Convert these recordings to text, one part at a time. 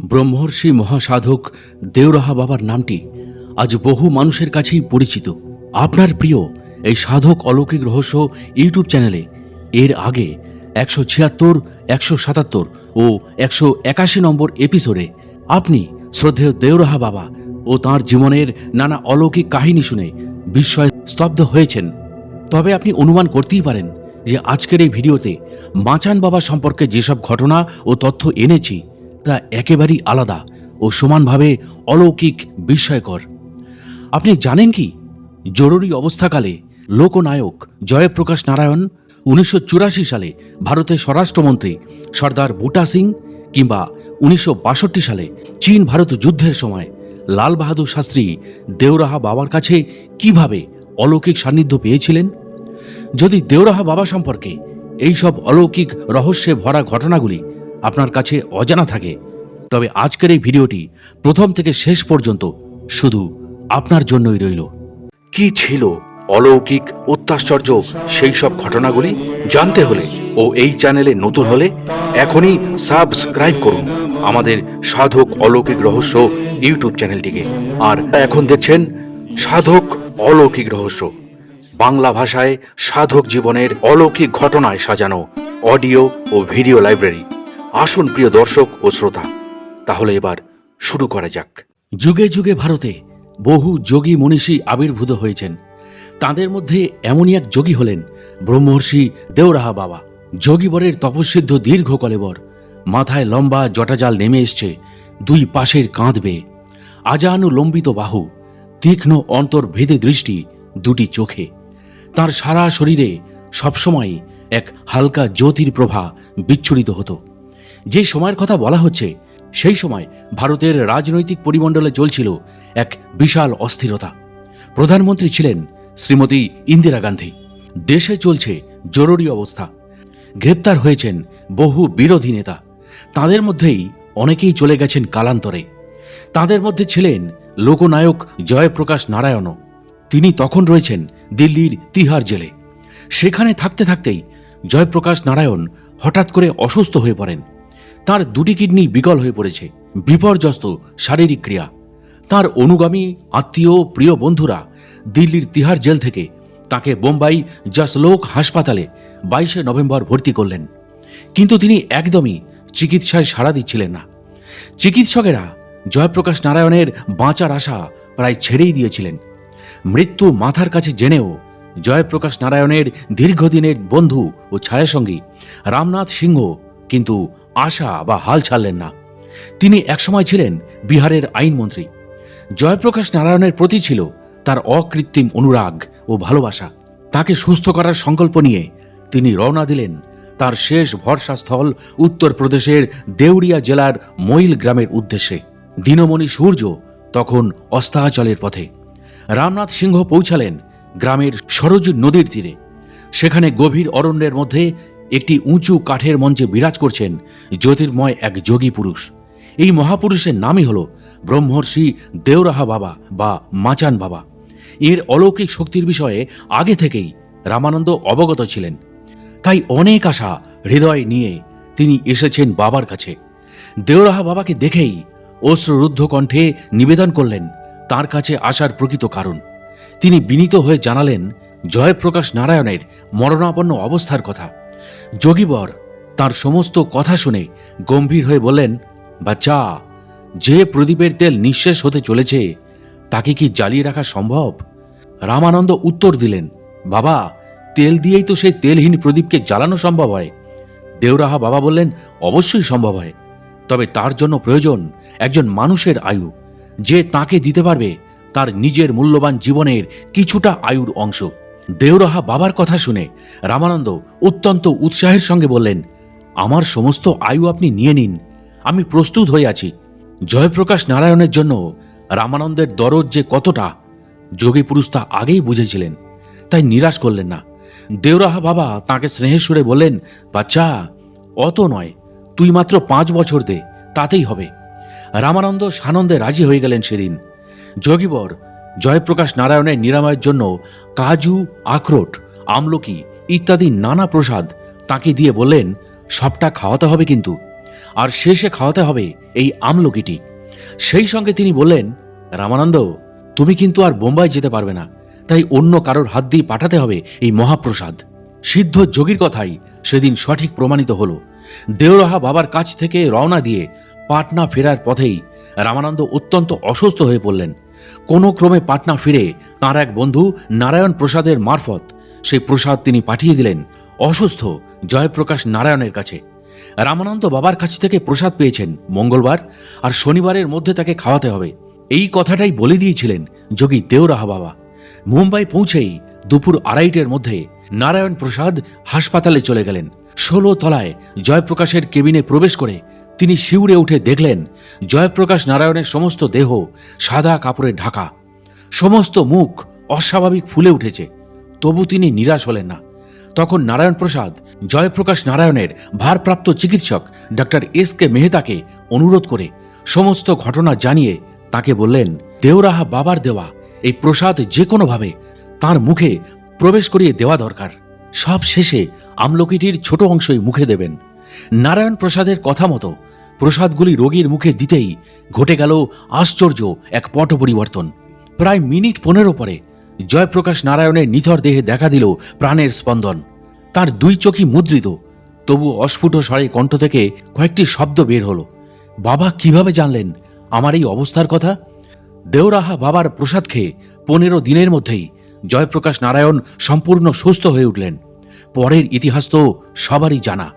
ব্রহ্মর্ষি মহাসাধক দেওরাহা বাবার নামটি আজ বহু মানুষের কাছেই পরিচিত। আপনার প্রিয় এই সাধক অলৌকিক রহস্য ইউটিউব চ্যানেলে এর আগে 176, 177 ও 181 নম্বর এপিসোডে আপনি শ্রদ্ধেয় দেওরাহা বাবা ও তাঁর জীবনের নানা অলৌকিক কাহিনী শুনে বিস্ময়ে স্তব্ধ হয়েছেন। তবে আপনি অনুমান করতেই পারেন যে আজকের এই ভিডিওতে মাচান বাবা সম্পর্কে যেসব ঘটনা ও তথ্য এনেছি তা একেবারেই আলাদা ও সমানভাবে অলৌকিক বিস্ময়কর। আপনি জানেন কি, জরুরি অবস্থাকালে লোকনায়ক জয়প্রকাশ নারায়ণ 1984 সালে ভারতের স্বরাষ্ট্রমন্ত্রী সর্দার বুটা সিং কিংবা 1962 সালে চীন ভারত যুদ্ধের সময় লাল বাহাদুর শাস্ত্রী দেওরাহা বাবার কাছে কিভাবে অলৌকিক সান্নিধ্য পেয়েছিলেন? যদি দেওরাহা বাবা সম্পর্কে এইসব অলৌকিক রহস্যে ভরা ঘটনাগুলি আপনার কাছে অজানা থাকে, তবে আজকের এই ভিডিওটি প্রথম থেকে শেষ পর্যন্ত শুধু আপনার জন্যই রইল। কি ছিল অলৌকিক অত্যাশ্চর্য সেই সব ঘটনাগুলি জানতে হলে ও এই চ্যানেলে নতুন হলে এখনই সাবস্ক্রাইব করুন আমাদের সাধক অলৌকিক রহস্য ইউটিউব চ্যানেলটিকে। আর এখন দেখছেন সাধক অলৌকিক রহস্য, বাংলা ভাষায় সাধক জীবনের অলৌকিক ঘটনায় সাজানো অডিও ও ভিডিও লাইব্রেরি। আসুন প্রিয় দর্শক ও শ্রোতা, তাহলে এবার শুরু করা যাক। যুগে যুগে ভারতে বহু যোগী মনীষী আবির্ভূত হয়েছেন। তাদের মধ্যে এমনই এক যোগী হলেন ব্রহ্মর্ষি দেওরাহা বাবা। যোগীবরের তপস্বিদ্ধ দীর্ঘ কলেবর, মাথায় লম্বা জটাজাল নেমে এসছে দুই পাশের কাঁধ বেয়ে, আজানুলম্বিত বাহু, তীক্ষ্ণ অন্তর্ভেদে দৃষ্টি দুটি চোখে। তার সারা শরীরে সবসময় এক হালকা জ্যোতির প্রভা বিচ্ছুরিত হতো। যে সময়ের কথা বলা হচ্ছে সেই সময় ভারতের রাজনৈতিক পরিমণ্ডলে চলছিল এক বিশাল অস্থিরতা। প্রধানমন্ত্রী ছিলেন শ্রীমতী ইন্দিরা গান্ধী। দেশে চলছে জরুরি অবস্থা। গ্রেপ্তার হয়েছেন বহু বিরোধী নেতা। তাদের মধ্যেই অনেকেই চলে গেছেন কালান্তরে। তাদের মধ্যে ছিলেন লোকনায়ক জয়প্রকাশ নারায়ণও। তিনি তখন রয়েছেন দিল্লির তিহার জেলে। সেখানে থাকতে থাকতেই জয়প্রকাশ নারায়ণ হঠাৎ করে অসুস্থ হয়ে পড়েন। তার দুটি কিডনি বিকল হয়ে পড়েছে। বিপর্যস্ত শারীরিক ক্রিয়া। তার অনুগামী, আত্মীয়, প্রিয় বন্ধুরা দিল্লির তিহার জেল থেকে তাকে বোম্বাই জাসলোক হাসপাতালে 22 নভেম্বর ভর্তি করলেন। কিন্তু তিনি একদমই চিকিৎসায় সাড়া দিচ্ছিলেন না। চিকিৎসকেরা জয়প্রকাশ নারায়ণের বাঁচার আশা প্রায় ছেড়েই দিয়েছিলেন। মৃত্যু মাথার কাছে জেনেও জয়প্রকাশ নারায়ণের দীর্ঘদিনের বন্ধু ও ছায়াসঙ্গী রামনাথ সিংহ কিন্তু আশা বা হাল ছাড়লেন না। তিনি একসময় ছিলেন বিহারের আইনমন্ত্রী। জয়প্রকাশ নারায়ণের প্রতি ছিল তার অকৃত্রিম অনুরাগ ও ভালোবাসা। তাকে সুস্থ করার সংকল্প নিয়ে তিনি রওনা দিলেন তার শেষ ভরসাস্থল উত্তরপ্রদেশের দেউরিয়া জেলার মইল গ্রামের উদ্দেশ্যে। দিনমণি সূর্য তখন অস্তাচলের পথে। রামনাথ সিংহ পৌঁছালেন গ্রামের সরজু নদীর তীরে। সেখানে গভীর অরণ্যের মধ্যে একটি উঁচু কাঠের মঞ্চে বিরাজ করছেন জ্যোতির্ময় এক যোগী পুরুষ। এই মহাপুরুষের নামই হল ব্রহ্মর্ষি দেওরাহা বাবা বা মাচান বাবা। এর অলৌকিক শক্তির বিষয়ে আগে থেকেই রামানন্দ অবগত ছিলেন। তাই অনেক আশা হৃদয় নিয়ে তিনি এসেছেন বাবার কাছে। দেওরাহা বাবাকে দেখেই অশ্রুরুদ্ধ কণ্ঠে নিবেদন করলেন তার কাছে আসার প্রকৃত কারণ। তিনি বিনীত হয়ে জানালেন জয়প্রকাশ নারায়ণের মরণাপন্ন অবস্থার কথা। যোগীবর তার সমস্ত কথা শুনে গম্ভীর হয়ে বললেন, বাচ্চা, যে প্রদীপের তেল নিঃশেষ হতে চলেছে তাকে কি জ্বালিয়ে রাখা সম্ভব? রামানন্দ উত্তর দিলেন, বাবা, তেল দিয়েই তো সেই তেলহীন প্রদীপকে জ্বালানো সম্ভব হয়। দেওরাহা বাবা বললেন, অবশ্যই সম্ভব হয়, তবে তার জন্য প্রয়োজন একজন মানুষের আয়ু, যে তাকে দিতে পারবে তার নিজের মূল্যবান জীবনের কিছুটা আয়ুর অংশ। দেওরাহা বাবার কথা শুনে রামানন্দ অত্যন্ত উৎসাহের সঙ্গে বললেন, আমার সমস্ত আয়ু আপনি নিয়ে নিন, আমি প্রস্তুত হয়ে আছি। জয়প্রকাশ নারায়ণের জন্য রামানন্দের দরদ যে কতটা যোগী পুরুষ তা আগেই বুঝেছিলেন, তাই নিরাশ করলেন না। দেওরাহা বাবা তাকে স্নেহের সুরে বললেন, বাচ্চা, অত নয়, তুই মাত্র 5 বছর দে, তাতেই হবে। রামানন্দ সানন্দে রাজি হয়ে গেলেন সেদিন। যোগীবর জয়প্রকাশ নারায়ণের নিরাময়ের জন্য কাজু, আখরোট, আমলকি ইত্যাদি নানা প্রসাদ তাকে দিয়ে বললেন, সবটা খাওয়াতে হবে কিন্তু, আর শেষে খাওয়াতে হবে এই আমলকিটি। সেই সঙ্গে তিনি বললেন, রামানন্দ, তুমি কিন্তু আর বোম্বাই যেতে পারবে না, তাই অন্য কারোর হাত দিয়ে পাঠাতে হবে এই মহাপ্রসাদ। সিদ্ধ যোগীর কথাই সেদিন সঠিক প্রমাণিত হল। দেওরাহা বাবার কাছ থেকে রওনা দিয়ে পাটনা ফেরার পথেই রামানন্দ অত্যন্ত অসুস্থ হয়ে পড়লেন। কোনো ক্রমে পাটনা ফিরে তাঁর এক বন্ধু নারায়ণ প্রসাদের মারফত সেই প্রসাদ তিনি পাঠিয়ে দিলেন অসুস্থ জয়প্রকাশ নারায়ণের কাছে। রামানন্দ বাবার কাছ থেকে প্রসাদ পেয়েছেন মঙ্গলবার, আর শনিবারের মধ্যে তাকে খাওয়াতে হবে, এই কথাটাই বলে দিয়েছিলেন যোগী দেওরাহা বাবা। মুম্বাই পৌঁছেই দুপুর 2:30টার মধ্যে নারায়ণ প্রসাদ হাসপাতালে চলে গেলেন। 16 তলায় জয়প্রকাশের কেবিনে প্রবেশ করে তিনি শিউরে উঠে দেখলেন জয়প্রকাশ নারায়ণের সমস্ত দেহ সাদা কাপড়ে ঢাকা, সমস্ত মুখ অস্বাভাবিক ফুলে উঠেছে। তবু তিনি নিরাশ হলেন না। তখন নারায়ণ প্রসাদ জয়প্রকাশ নারায়ণের ভারপ্রাপ্ত চিকিৎসক ডাক্তার এস.কে. মেহতাকে অনুরোধ করে সমস্ত ঘটনা জানিয়ে তাকে বললেন, দেওরাহা বাবার দেওয়া এই প্রসাদ যে কোনোভাবে তাঁর মুখে প্রবেশ করিয়ে দেওয়া দরকার। সব শেষে আমলকিটির ছোট অংশই মুখে দেবেন। নারায়ণ প্রসাদের কথা মতো প্রসাদগুলি রোগীর মুখে দিতেই ঘটে গেল আশ্চর্য এক পট পরিবর্তন। প্রায় মিনিট 15 পরে জয়প্রকাশ নারায়ণের নিথর দেহে দেখা দিল প্রাণের স্পন্দন। তার 2 চোখই মুদ্রিত, তবু অস্ফুট স্বরে কণ্ঠ থেকে কয়েকটি শব্দ বের হলো। বাবা কিভাবে জানলেন আমার এই অবস্থার কথা? দেওরাহা বাবার প্রসাদ খেয়ে 15 দিনের মধ্যেই জয়প্রকাশ নারায়ণ সম্পূর্ণ সুস্থ হয়ে উঠলেন। পরের ইতিহাস তো সবারই জানা।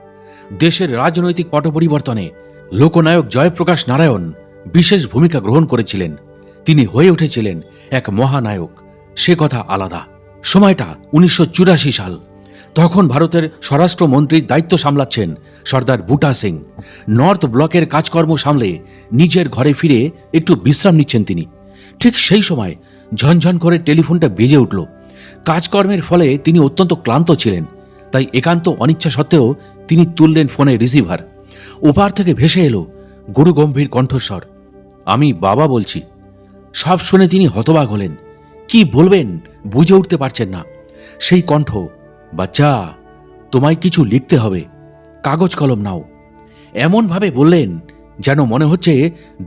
দেশের রাজনৈতিক পট পরিবর্তনে লোকনায়ক জয়প্রকাশ নারায়ণ বিশেষ ভূমিকা গ্রহণ করেছিলেন। তিনি হয়ে উঠেছিলেন এক মহানায়ক, সে কথা আলাদা। সময়টা 1984 সাল। তখন ভারতের স্বরাষ্ট্রমন্ত্রীর দায়িত্ব সামলাচ্ছেন সর্দার বুটা সিং। নর্থ ব্লকের কাজকর্ম সামলে নিজের ঘরে ফিরে একটু বিশ্রাম নিচ্ছেন তিনি। ঠিক সেই সময় ঝনঝন করে টেলিফোনটা বেজে উঠল। কাজকর্মের ফলে তিনি অত্যন্ত ক্লান্ত ছিলেন, তাই একান্ত অনিচ্ছা সত্ত্বেও তিনি তুললেন ফোনে রিসিভার। ওপার থেকে ভেসে এলো গুরুগম্ভীর কণ্ঠস্বর, আমি বাবা বলছি। সব শুনে তিনি হতবাক হলেন। কি বলবেন বুঝে উঠতে পারছেন না। সেই কণ্ঠ, বাচ্চা তোমায় কিছু লিখতে হবে, কাগজ কলম নাও। এমনভাবে বললেন যেন মনে হচ্ছে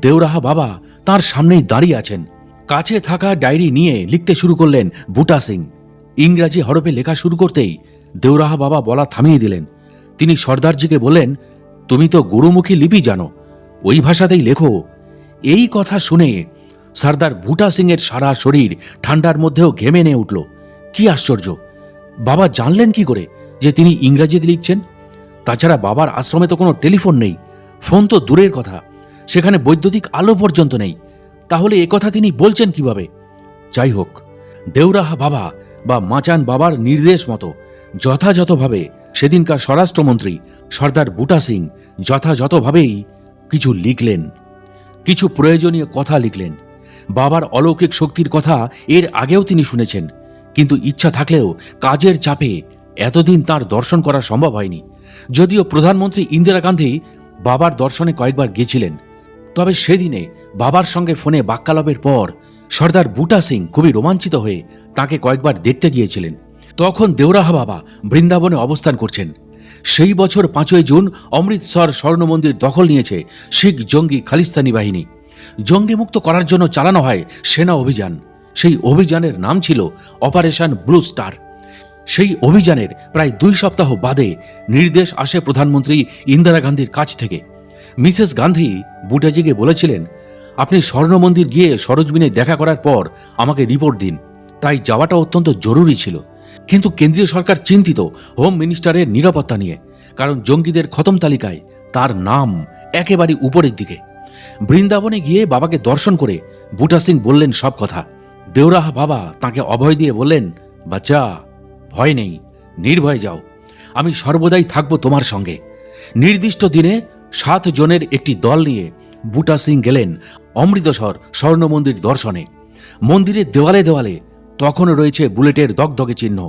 দেওরাহা বাবা তার সামনেই দাঁড়িয়ে আছেন। কাছে থাকা ডায়েরি নিয়ে লিখতে শুরু করলেন বুটা সিং। ইংরাজি হরফে লেখা শুরু করতেই দেওরাহা বাবা বলা থামিয়ে দিলেন। তিনি সর্দারজিকে বললেন, তুমি তো গুরুমুখী লিপি জানো, ওই ভাষাতেই লেখো। এই কথা শুনে সর্দার বুটা সিংয়ের সারা শরীর ঠান্ডার মধ্যেও ঘেমে নিয়ে উঠল। কি আশ্চর্য! বাবা জানলেন কি করে যে তিনি ইংরাজিতে লিখছেন? তাছাড়া বাবার আশ্রমে তো কোনো টেলিফোন নেই, ফোন তো দূরের কথা, সেখানে বৈদ্যুতিক আলো পর্যন্ত নেই। তাহলে একথা তিনি বলছেন কিভাবে? যাই হোক, দেওরাহা বাবা বা মাচান বাবার নির্দেশ মতো যথাযথভাবে সেদিনকার স্বরাষ্ট্রমন্ত্রী সর্দার বুটা সিং যথাযথভাবেই কিছু লিখলেন, কিছু প্রয়োজনীয় কথা লিখলেন। বাবার অলৌকিক শক্তির কথা এর আগেও তিনি শুনেছেন, কিন্তু ইচ্ছা থাকলেও কাজের চাপে এতদিন তার দর্শন করা সম্ভব হয়নি। যদিও প্রধানমন্ত্রী ইন্দিরা গান্ধী বাবার দর্শনে কয়েকবার গিয়েছিলেন, তবে সেদিনে বাবার সঙ্গে ফোনে বাক্যালাপের পর সর্দার বুটা সিং খুবই রোমাঞ্চিত হয়ে তাকে কয়েকবার দেখতে গিয়েছিলেন। তখন দেওরাহা বাবা বৃন্দাবনে অবস্থান করছেন। সেই বছর 5ই জুন অমৃতসর স্বর্ণমন্দির দখল নিয়েছে শিখ জঙ্গি খালিস্তানি বাহিনী। জঙ্গি মুক্ত করার জন্য চালানো হয় সেনা অভিযান। সেই অভিযানের নাম ছিল অপারেশন ব্লু স্টার। সেই অভিযানের প্রায় 2 সপ্তাহ বাদে নির্দেশ আসে প্রধানমন্ত্রী ইন্দিরা গান্ধীর কাছ থেকে। মিসেস গান্ধী বুটাজিকে বলেছিলেন, আপনি স্বর্ণমন্দির গিয়ে সরোজমিনে দেখা করার পর আমাকে রিপোর্ট দিন। তাই যাওয়াটা অত্যন্ত জরুরি ছিল। কিন্তু কেন্দ্রীয় সরকার চিন্তিত হোম মিনিস্টারের নিরাপত্তা নিয়ে, কারণ জঙ্গিদের খতম তালিকায় তার নাম একেবারে উপরের দিকে। বৃন্দাবনে গিয়ে বাবাকে দর্শন করে বুটা সিং বললেন সব কথা। দেওরাহা বাবা তাকে অভয় দিয়ে বললেন, বাচ্চা ভয় নেই, নির্ভয়ে যাও, আমি সর্বদাই থাকব তোমার সঙ্গে। নির্দিষ্ট দিনে 7 জনের একটি দল নিয়ে বুটা সিং গেলেন অমৃতসর স্বর্ণমন্দির দর্শনে। মন্দিরের দেওয়ালে দেওয়ালে তখনও রয়েছে বুলেটের দগদগে চিহ্ন।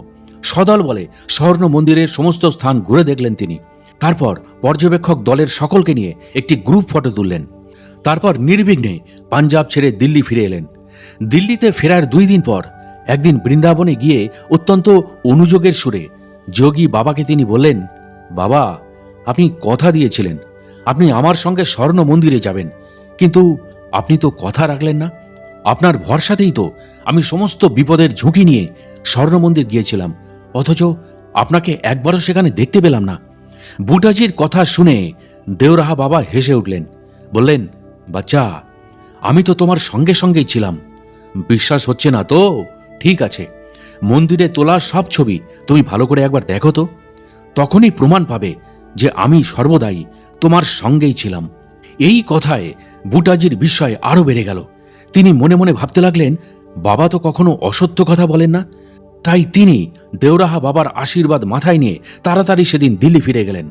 সদল বলে স্বর্ণ মন্দিরের সমস্ত স্থান ঘুরে দেখলেন তিনি। তারপর পর্যবেক্ষক দলের সকলকে নিয়ে একটি গ্রুপ ফটো তুললেন। তারপর নির্বিঘ্নে পাঞ্জাব ছেড়ে দিল্লি ফিরে এলেন। দিল্লিতে ফেরার 2 দিন পর একদিন বৃন্দাবনে গিয়ে অত্যন্ত অনুযোগের সুরে যোগী বাবাকে তিনি বললেন, বাবা আপনি কথা দিয়েছিলেন, আপনি আমার সঙ্গে স্বর্ণ মন্দিরে যাবেন, কিন্তু আপনি তো কথা রাখলেন না। আপনার ভরসাতেই তো আমি সমস্ত বিপদের ঝুঁকি নিয়ে স্বর্ণ মন্দির গিয়েছিলাম, অথচ আপনাকে একবারও সেখানে দেখতে পেলাম না। বুটাজির কথা শুনে দেওরাহা বাবা হেসে উঠলেন, বললেন, বাচ্চা, আমি তো তোমার সঙ্গে সঙ্গেই ছিলাম। বিশ্বাস হচ্ছে না তো? ঠিক আছে, মন্দিরে তোলা সব ছবি তুমি ভালো করে একবার দেখো তো, তখনই প্রমাণ পাবে যে আমি সর্বদাই তোমার সঙ্গেই ছিলাম। এই কথায় বুটাজির বিস্ময় আরও বেড়ে গেল। তিনি মনে মনে ভাবতে লাগলেন, বাবা তো কখনো অসত্য কথা বলেন না। তাই তিনি দেওরাহা বাবার আশীর্বাদ মাথায় নিয়ে তাড়াতাড়ি সেদিন দিল্লি ফিরে গেলেন।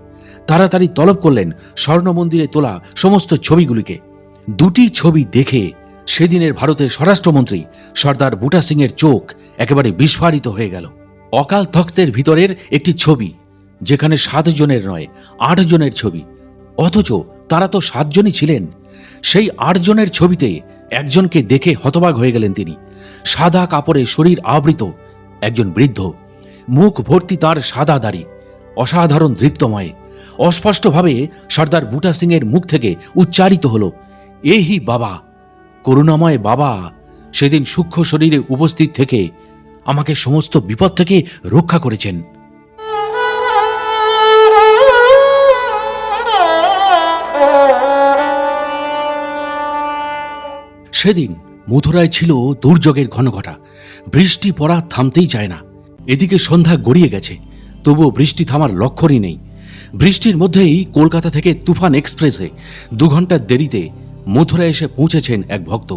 তাড়াতাড়ি তলব করলেন স্বর্ণ মন্দিরে তোলা সমস্ত ছবিগুলিকে। দুটি ছবি দেখে সেদিনের ভারতের স্বরাষ্ট্রমন্ত্রী সর্দার বুটা সিংয়ের চোখ একেবারে বিস্ফারিত হয়ে গেল। অকাল তখ্তের ভিতরের একটি ছবি, যেখানে 7 জনের নয় 8 জনের ছবি, অথচ তারা তো 7 জনই ছিলেন। সেই 8 জনের ছবিতে একজনকে দেখে হতবাক হয়ে গেলেন তিনি। সাদা কাপড়ে শরীর আবৃত একজন বৃদ্ধ, মুখ ভর্তি তার সাদা দাড়ি, অসাধারণ দৃপ্তময়। অস্পষ্টভাবে সর্দার বুটা সিংয়ের মুখ থেকে উচ্চারিত হল, এই বাবা, করুণাময় বাবা সেদিন সূক্ষ্ম শরীরে উপস্থিত থেকে আমাকে সমস্ত বিপদ থেকে রক্ষা করেছেন। সেদিন মথুরায় ছিল দুর্যোগের ঘনঘটা। বৃষ্টি পড়া থামতেই চায় না। এদিকে সন্ধ্যা গড়িয়ে গেছে, তবুও বৃষ্টি থামার লক্ষণই নেই। বৃষ্টির মধ্যেই কলকাতা থেকে তুফান এক্সপ্রেসে 2 ঘন্টার দেরিতে মথুরায় এসে পৌঁছেছেন এক ভক্ত,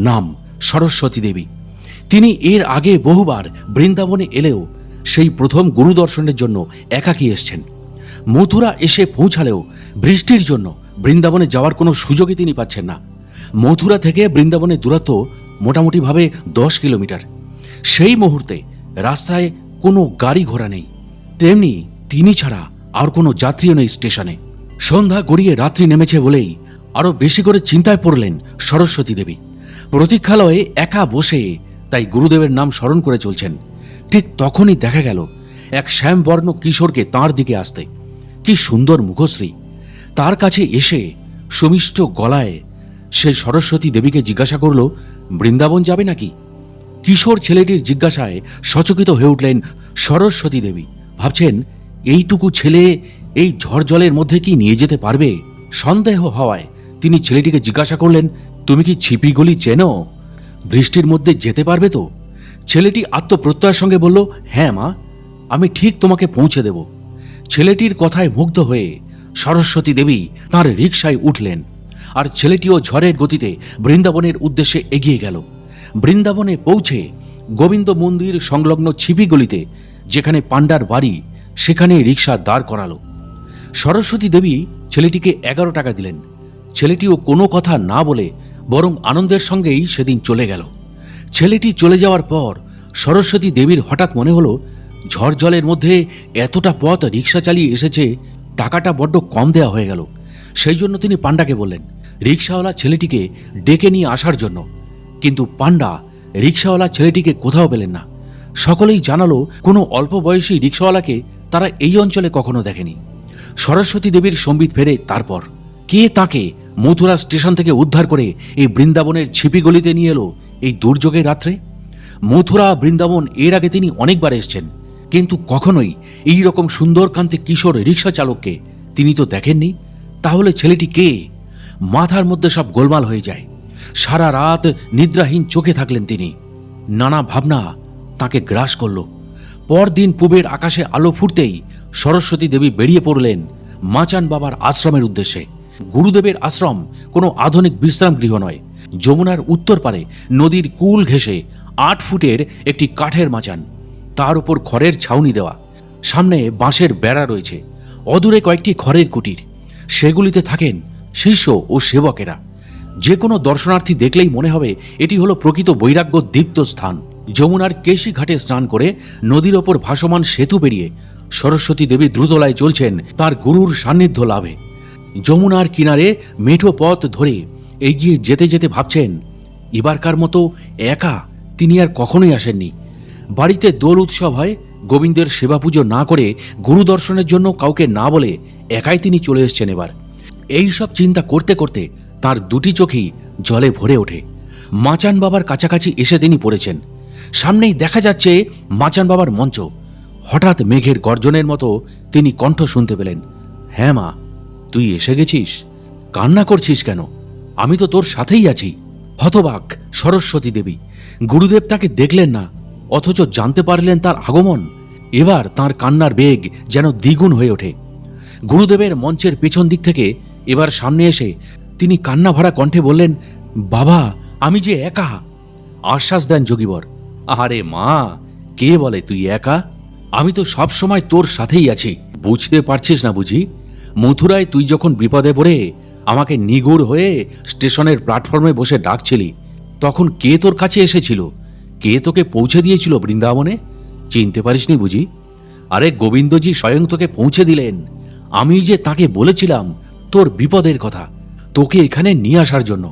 নাম সরস্বতী দেবী। তিনি এর আগে বহুবার বৃন্দাবনে এলেও সেই প্রথম গুরু দর্শনের জন্য একাকী এসছেন। মথুরা এসে পৌঁছালেও বৃষ্টির জন্য বৃন্দাবনে যাওয়ার কোনো সুযোগই তিনি পাচ্ছেন না। মথুরা থেকে বৃন্দাবনের দূরত্ব মোটামুটিভাবে 10 কিলোমিটার। সেই মুহূর্তে রাস্তায় কোনো গাড়ি ঘোড়া নেই, তেমনি তিনি ছাড়া আর কোনো যাত্রীও নেই স্টেশনে। সন্ধ্যা গড়িয়ে রাত্রি নেমেছে বলেই আরও বেশি করে চিন্তায় পড়লেন সরস্বতী দেবী। প্রতীক্ষালয়ে একা বসে তাই গুরুদেবের নাম স্মরণ করে চলছেন। ঠিক তখনই দেখা গেল এক শ্যামবর্ণ কিশোরকে তাঁর দিকে আসতে। কি সুন্দর মুখশ্রী! তার কাছে এসে সুমিষ্ট গলায় সে সরস্বতী দেবীকে জিজ্ঞাসা করল, বৃন্দাবন যাবে নাকি? কিশোর ছেলেটির জিজ্ঞাসায় সচকিত হয়ে উঠলেন সরস্বতী দেবী। ভাবছেন, এইটুকু ছেলে এই ঝড় জলের মধ্যে কি নিয়ে যেতে পারবে? সন্দেহ হওয়ায় তিনি ছেলেটিকে জিজ্ঞাসা করলেন, তুমি কি ছিপিগুলি চেনো? বৃষ্টির মধ্যে যেতে পারবে তো? ছেলেটি আত্মপ্রত্যয়ের সঙ্গে বলল, হ্যাঁ মা, আমি ঠিক তোমাকে পৌঁছে দেব। ছেলেটির কথায় মুগ্ধ হয়ে সরস্বতী দেবী তাঁর রিকশায় উঠলেন, আর ছেলেটিও ঝড়ের গতিতে বৃন্দাবনের উদ্দেশ্যে এগিয়ে গেল। বৃন্দাবনে পৌঁছে গোবিন্দ মন্দির সংলগ্ন ছিপিগুলিতে, যেখানে পাণ্ডার বাড়ি, সেখানে রিকশা দাঁড় করালো। সরস্বতী দেবী ছেলেটিকে 11 টাকা দিলেন। ছেলেটিও কোনো কথা না বলে বরং আনন্দের সঙ্গেই সেদিন চলে গেল। ছেলেটি চলে যাওয়ার পর সরস্বতী দেবীর হঠাৎ মনে হলো, ঝড় জলের মধ্যে এতটা পথ রিকশা চালিয়ে এসেছে, টাকাটা বড্ড কম দেওয়া হয়ে গেল। সেই জন্য তিনি পাণ্ডাকে বললেন রিকশাওয়ালা ছেলেটিকে ডেকে নিয়ে আসার জন্য। কিন্তু পাণ্ডা রিকশাওয়ালা ছেলেটিকে কোথাও পেলেন না। সকলেই জানালো, কোনো অল্প বয়সী রিকশাওয়ালাকে তারা এই অঞ্চলে কখনো দেখেনি। সরস্বতী দেবীর সম্বিত ফেরে তারপর কে তাকে মথুরা স্টেশন থেকে উদ্ধার করে এই বৃন্দাবনের ছিপিগলিতে নিয়ে এলো এই দুর্যোগের রাত্রে? মথুরা বৃন্দাবন এর আগে তিনি অনেকবার এসছেন, কিন্তু কখনোই এই রকম সুন্দরকান্তি কিশোর রিকশা চালককে তিনি তো দেখেননি। তাহলে ছেলেটি কে? মাথার মধ্যে সব গোলমাল হয়ে যায়। সারা রাত নিদ্রাহীন চোখে থাকলেন তিনি। নানা ভাবনা তাকে গ্রাস করল। পরদিন পূবের আকাশে আলো ফুটতেই সরস্বতী দেবী বেরিয়ে পড়লেন মাচান বাবার আশ্রমের উদ্দেশ্যে। গুরুদেবের আশ্রম কোনো আধুনিক বিশ্রাম গৃহ নয়। যমুনার উত্তর পারে নদীর কুল ঘেঁষে 8 ফুটের একটি কাঠের মাচান, তার উপর খড়ের ছাউনি দেওয়া। সামনে বাঁশের বেড়া রয়েছে, অদূরে কয়েকটি খড়ের কুটির, সেগুলিতে থাকেন শিষ্য ও সেবকেরা। যে কোনো দর্শনার্থী দেখলেই মনে হবে এটি হলো প্রকৃত বৈরাগ্য দীপ্ত স্থান। যমুনার কেশি ঘাটে স্নান করে নদীর ওপর ভাসমান সেতু পেরিয়ে সরস্বতী দেবী দ্রুতলায় চলছেন তার গুরুর সান্নিধ্য লাভে। যমুনার কিনারে মেঠো পথ ধরে এগিয়ে যেতে যেতে ভাবছেন, এবারকার মতো একা তিনি আর কখনোই আসেননি। বাড়িতে দোল উৎসব হয়, গোবিন্দের সেবা পুজো না করে গুরু দর্শনের জন্য কাউকে না বলে একাই তিনি চলে এসছেন। এবার এই সব চিন্তা করতে করতে তার দুটি চোখই জলে ভরে ওঠে। মাচান বাবার কাছাকাছি এসে তিনি পড়েছেন। সামনেই দেখা যাচ্ছে মাচান বাবার মঞ্চ। হঠাৎ মেঘের গর্জনের মতো তিনি কণ্ঠ শুনতে পেলেন, হ্যাঁ মা, তুই এসে গেছিস? কান্না করছিস কেন? আমি তো তোর সাথেই আছি। হতবাক সরস্বতী দেবী। গুরুদেব তাকে দেখলেন না, অথচ জানতে পারলেন তার আগমন। এবার তার কান্নার বেগ যেন দ্বিগুণ হয়ে ওঠে। গুরুদেবের মঞ্চের পেছন দিক থেকে এবার সামনে এসে তিনি কান্না ভরা কণ্ঠে বললেন, বাবা, আমি যে একা। আশ্বাস দেন যোগীবর, আরে মা, কে বলে তুই একা? আমি তো সব সময় তোর সাথেই আছি। বুঝতে পারছিস না বুঝি? মথুরায় তুই যখন বিপদে পড়ে আমাকে নিগুড় হয়ে স্টেশনের প্ল্যাটফর্মে বসে ডাকছিলি, তখন কে তোর কাছে এসেছিল? কে তোকে পৌঁছে দিয়েছিল বৃন্দাবনে? চিনতে পারিসনি বুঝি? আরে গোবিন্দজি স্বয়ং তোকে পৌঁছে দিলেন। আমি যে তাকে বলেছিলাম তোর বিপদের কথা, তোকে এখানে নিয়ে আসার জন্য।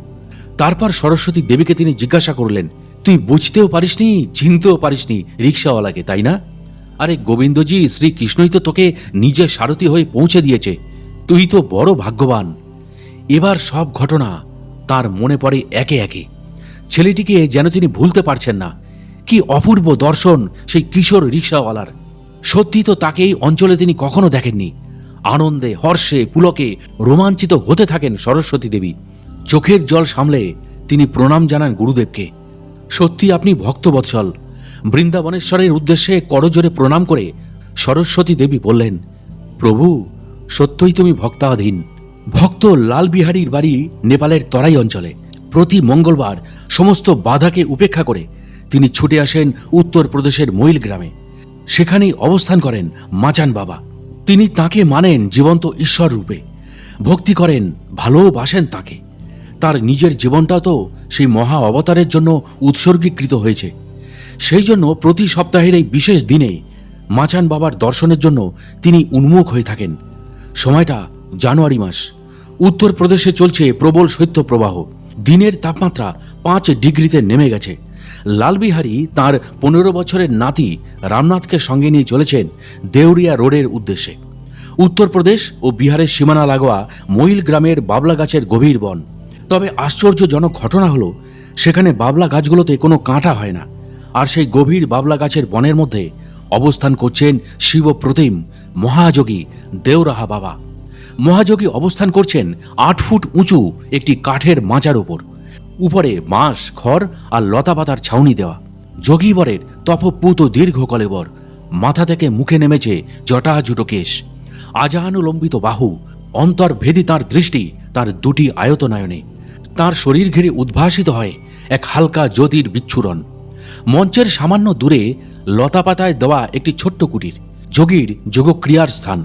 তারপর সরস্বতী দেবীকে তিনি জিজ্ঞাসা করলেন, তুই বুঝতেও পারিসনি, চিনতেও পারিসনি রিক্সাওয়ালাকে, তাই না? আরে গোবিন্দজি শ্রীকৃষ্ণই তো তোকে নিজে সারথি হয়ে পৌঁছে দিয়েছে। তুই তো বড় ভাগ্যবান। এবার সব ঘটনা তার মনে পড়ে একে একে। ছেলেটিকে যেন তিনি ভুলতে পারছেন না। কি অপূর্ব দর্শন সেই কিশোর রিক্সাওয়ালার! সত্যি তো তাকে এই অঞ্চলে তিনি কখনো দেখেননি। আনন্দে, হর্ষে, পুলকে রোমাঞ্চিত হতে থাকেন সরস্বতী দেবী। চোখের জল সামলে তিনি প্রণাম জানান গুরুদেবকে। সত্যি আপনি ভক্তবৎসল। বৃন্দাবনেশ্বরের উদ্দেশ্যে করজোরে প্রণাম করে সরস্বতী দেবী বললেন, প্রভু, সত্যই তুমি ভক্তাধীন। ভক্ত লালবিহারীর বাড়ি নেপালের তরাই অঞ্চলে। প্রতি মঙ্গলবার সমস্ত বাধাকে উপেক্ষা করে তিনি ছুটে আসেন উত্তরপ্রদেশের মইল গ্রামে। সেখানেই অবস্থান করেন মাচান বাবা। তিনি তাকে মানেন জীবন্ত ঈশ্বর রূপে, ভক্তি করেন, ভালোবাসেন তাকে। তার নিজের জীবনটাও তো সেই মহা অবতারের জন্য উৎসর্গীকৃত হয়েছে। সেই জন্য প্রতি সপ্তাহের এই বিশেষ দিনে মাচান বাবার দর্শনের জন্য তিনি উন্মুখ হয়ে থাকেন। সময়টা জানুয়ারি মাস। উত্তরপ্রদেশে চলছে প্রবল শৈত্যপ্রবাহ। দিনের তাপমাত্রা 5 ডিগ্রিতে নেমে গেছে। লালবিহারী তার 15 বছরের নাতি রামনাথকে সঙ্গে নিয়ে চলেছেন দেউরিয়া রোডের উদ্দেশ্যে। উত্তরপ্রদেশ ও বিহারের সীমানা লাগোয়া মইল গ্রামের বাবলা গাছের গভীর বন। তবে আশ্চর্যজনক ঘটনা হলো, সেখানে বাবলা গাছগুলোতে কোনো কাঁটা হয় না। আর সেই গভীর বাবলা গাছের বনের মধ্যে অবস্থান করছেন শিবপ্রতিম মহাযোগী দেউরাহা বাবা। মহাযোগী অবস্থান করছেন 8 ফুট উঁচু একটি কাঠের মাচার উপর। উপরে বাঁশ, খড় আর লতাপাতার ছাউনি দেওয়া। যোগীবরের তপপুত দীর্ঘ কলেবর, মাথা থেকে মুখে নেমেছে জটাজুটো কেশ, আজানুলম্বিত বাহু, অন্তর্ভেদী তাঁর দৃষ্টি তার দুটি আয়তনায়নে। তাঁর শরীর ঘিরে উদ্ভাসিত হয় এক হালকা জ্যোতির বিচ্ছুরণ। মঞ্চের সামান্য দূরে লতাপাতায় দেওয়া একটি ছোট্ট কুটির, যোগীর যোগক্রিয়ার স্থান।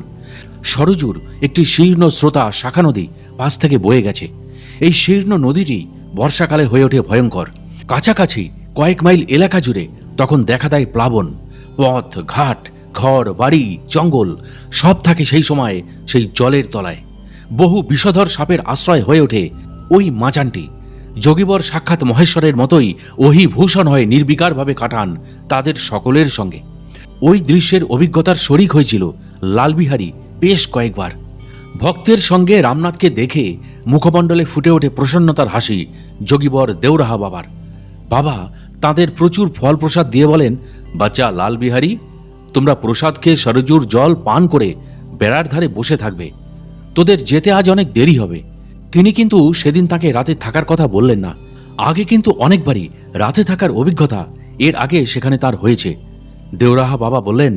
সরজুর একটি শীর্ণ স্রোতা শাখা নদী পাশ থেকে বয়ে গেছে। এই শীর্ণ নদীটি বর্ষাকালে হয়ে ওঠে ভয়ঙ্কর। কাছাকাছি কয়েক মাইল এলাকা জুড়ে তখন দেখা দেয় প্লাবন। পথ, ঘাট, ঘর, বাড়ি, জঙ্গল সব থাকে সেই সময় সেই জলের তলায়। বহু বিষধর সাপের আশ্রয় হয়ে ওঠে ওই মাচানটি। যোগীবর সাক্ষাৎ মহেশ্বরের মতোই অহিভূষণ হয়ে নির্বিকারভাবে কাটান তাদের সকলের সঙ্গে। ওই দৃশ্যের অভিজ্ঞতার শরিক হয়েছিল লালবিহারী বেশ কয়েকবার। ভক্তের সঙ্গে রামনাথকে দেখে মুখমণ্ডলে ফুটে ওঠে প্রসন্নতার হাসি যোগীবর দেউরাহা বাবার। বাবা তাদের প্রচুর ফল প্রসাদ দিয়ে বলেন, বাচ্চা লালবিহারী, তোমরা প্রসাদ খেয়ে সরজুর জল পান করে বেড়ার ধারে বসে থাকবে। তোদের যেতে আজ অনেক দেরি হবে। তিনি কিন্তু সেদিন তাকে রাতে থাকার কথা বললেন না। আগে কিন্তু অনেকবারই রাতে থাকার অভিজ্ঞতা এর আগে সেখানে তার হয়েছে। দেউরাহা বাবা বললেন,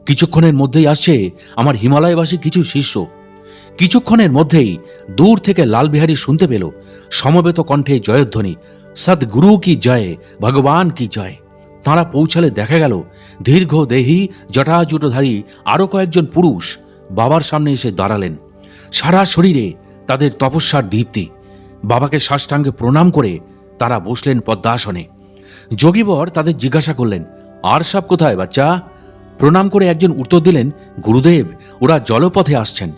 কিছুক্ষণের মধ্যেই আসছে আমার হিমালয়বাসী কিছু শিষ্য। কিছুক্ষণের মধ্যেই দূর থেকে লালবিহারী শুনতে পেল সমবেত কণ্ঠে জয়ধ্বনি, সদ্গুরু কি জয়, ভগবান কি জয়। তাঁরা পৌঁছালে দেখা গেল দীর্ঘদেহী জটাজুটোধারী আরও কয়েকজন পুরুষ বাবার সামনে এসে দাঁড়ালেন। সারা শরীরে তাদের তপস্যার দীপ্তি। বাবাকে সাষ্টাঙ্গে প্রণাম করে তারা বসলেন পদ্মাসনে। যোগীবর তাদের জিজ্ঞাসা করলেন, আর সব কোথায় বাচ্চা? প্রণাম করে একজন উত্তর দিলেন, গুরুদেব, ওরা জলপথে আসছেন।